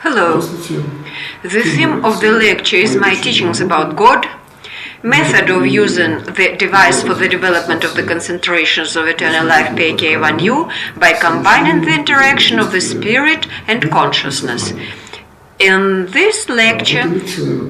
Hello. The theme of the lecture is my teachings about God, method of using the device for the development of the concentrations of eternal life PRK-1U by combining the interaction of the spirit and consciousness. In this lecture,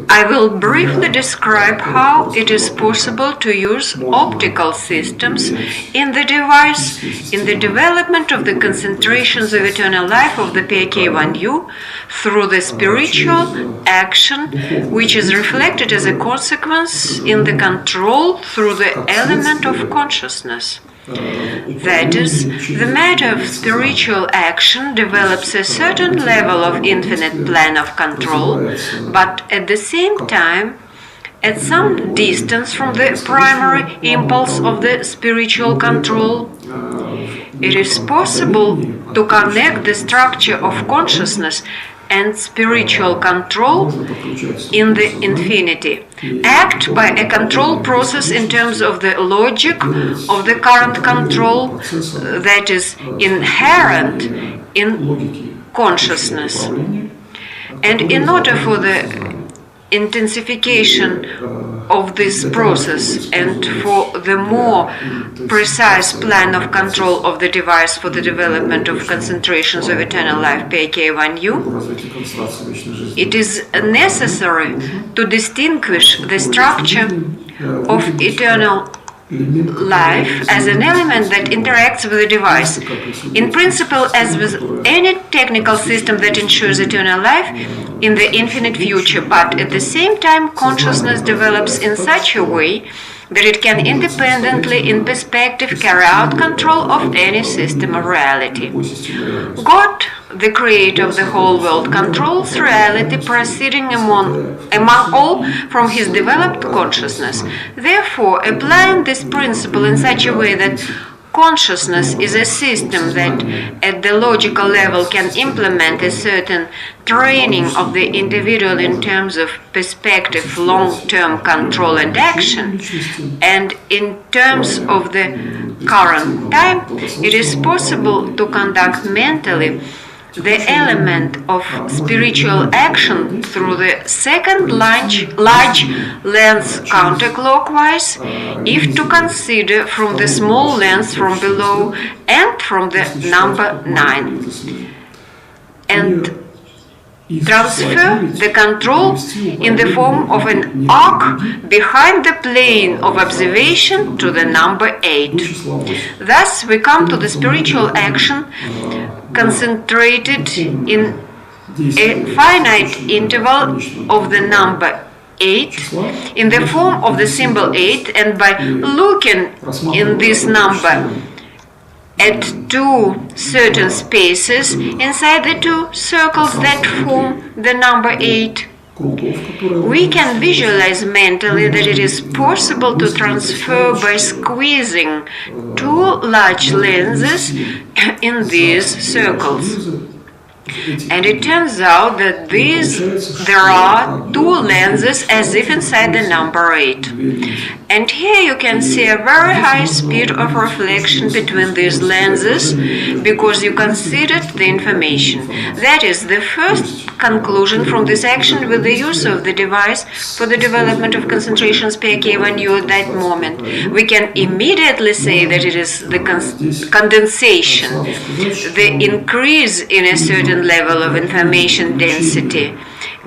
I will briefly describe how it is possible to use optical systems in the device in the development of the concentrations of eternal life of the PRK-1U through the spiritual action, which is reflected as a consequence in the control through the element of consciousness. That is, the matter of spiritual action develops a certain level of infinite plan of control, but at the same time, at some distance from the primary impulse of the spiritual control. It is possible to connect the structure of consciousness and spiritual control in the infinity, act by a control process in terms of the logic of the current control that is inherent in consciousness. And in order for the intensification of this process and for the more precise plan of control of the device for the development of concentrations of eternal life PRK-1U, it is necessary to distinguish the structure of eternal life as an element that interacts with the device, in principle as with any technical system that ensures eternal life in the infinite future, but at the same time consciousness develops in such a way that it can independently, in perspective, carry out control of any system of reality. God, the creator of the whole world, controls reality proceeding among all from his developed consciousness. Therefore, applying this principle in such a way that consciousness is a system that at the logical level can implement a certain training of the individual in terms of perspective, long-term control and action, and in terms of the current time, it is possible to conduct mentally the element of spiritual action through the second large lens counterclockwise, if to consider from the small lens from below and from the number 9, and transfer the control in the form of an arc behind the plane of observation to the number 8. Thus we come to the spiritual action concentrated in a finite interval of the number 8 in the form of the symbol 8, and by looking in this number at two certain spaces inside the two circles that form the number 8, we can visualize mentally that it is possible to transfer by squeezing two large lenses in these circles. And it turns out that there are two lenses as if inside the number 8. And here you can see a very high speed of reflection between these lenses because you considered the information. That is the first conclusion from this action with the use of the device for the development of concentrations PRK-1U at that moment. We can immediately say that it is the condensation, the increase in a certain level of information density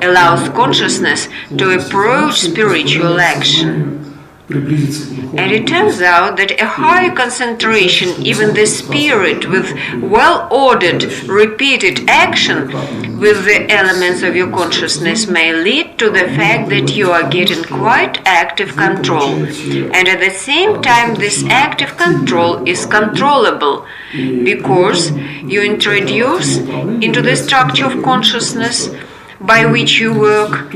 allows consciousness to approach spiritual action. And it turns out that a high concentration, even the spirit with well-ordered, repeated action with the elements of your consciousness may lead to the fact that you are getting quite active control. And at the same time, this active control is controllable because you introduce into the structure of consciousness by which you work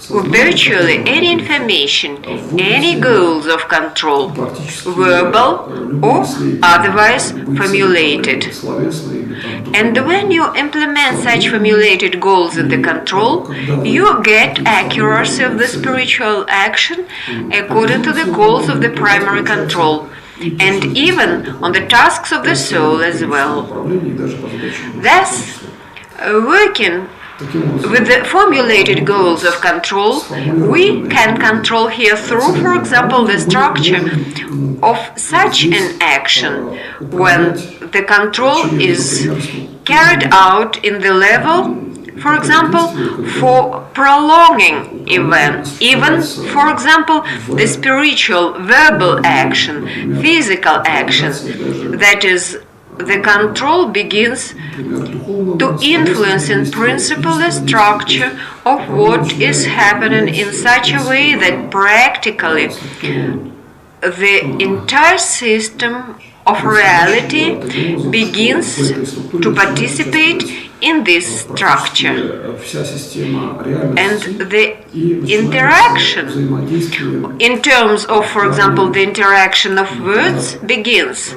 virtually any information, any goals of control, verbal or otherwise formulated. And when you implement such formulated goals in the control, you get accuracy of the spiritual action according to the goals of the primary control, and even on the tasks of the soul as well. Thus, working With the formulated goals of control, we can control here through, for example, the structure of such an action when the control is carried out in the level, for example, for prolonging event, even, for example, the spiritual, verbal action, physical action, that is, the control begins to influence in principle the structure of what is happening in such a way that practically the entire system of reality begins to participate in this structure. And the interaction, in terms of, for example, the interaction of words, begins.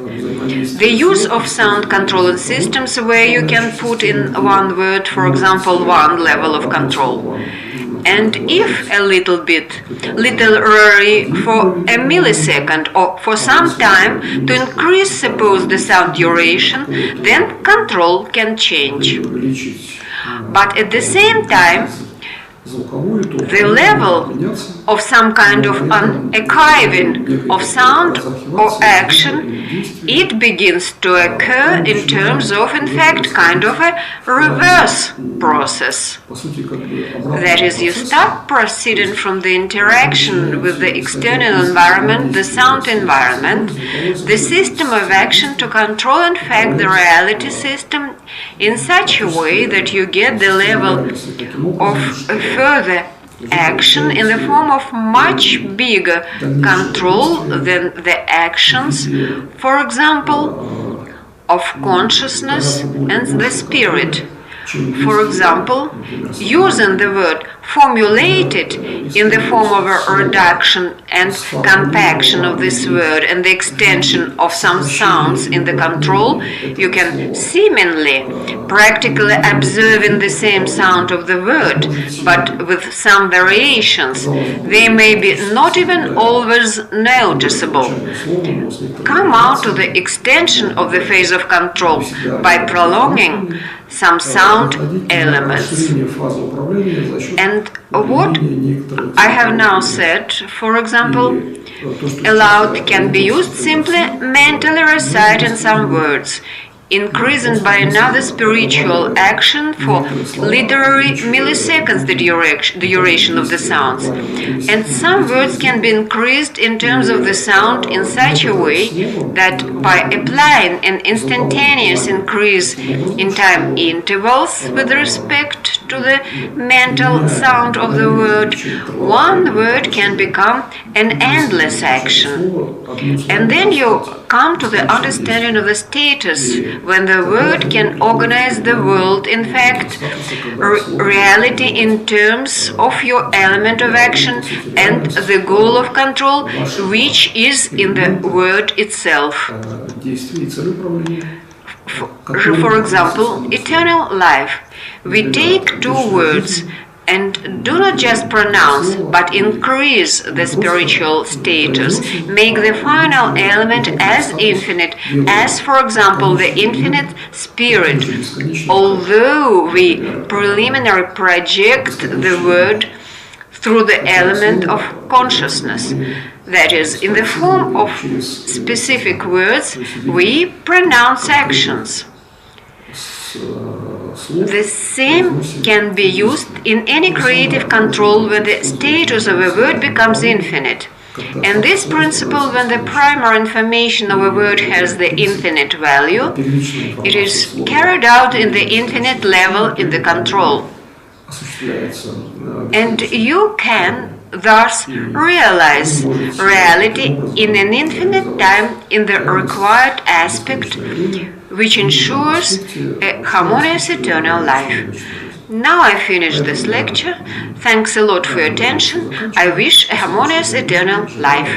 The use of sound controlling systems where you can put in one word, for example, one level of control. And if a little bit, literally for a millisecond or for some time, to increase, suppose, the sound duration, then control can change. But at the same time, the level of some kind of archiving of sound or action, it begins to occur in terms of, in fact, kind of a reverse process. That is, you start proceeding from the interaction with the external environment, the sound environment, the system of action to control, in fact, the reality system in such a way that you get the level of further action in the form of much bigger control than the actions, for example, of consciousness and the spirit. For example, using the word formulated in the form of a reduction and compaction of this word and the extension of some sounds in the control, you can seemingly practically observing the same sound of the word, but with some variations. They may be not even always noticeable. Come out to the extension of the phase of control by prolonging some sound elements. And what I have now said, for example, aloud can be used simply mentally reciting some words, increasing by another spiritual action for literally milliseconds the duration of the sounds. And some words can be increased in terms of the sound in such a way that by applying an instantaneous increase in time intervals with respect to the mental sound of the word, one word can become an endless action. And then you come to the understanding of the status when the word can organize the world, in fact, reality in terms of your element of action and the goal of control, which is in the word itself. For example, eternal life. We take two words and do not just pronounce, but increase the spiritual status, make the final element as infinite, as, for example, the infinite spirit, although we preliminarily project the word through the element of consciousness. That is, in the form of specific words, we pronounce actions. The same can be used in any creative control when the status of a word becomes infinite. And this principle, when the primary information of a word has the infinite value, it is carried out in the infinite level in the control. And you can thus realize reality in an infinite time in the required aspect, which ensures a harmonious eternal life. Now I finish this lecture. Thanks a lot for your attention. I wish a harmonious eternal life.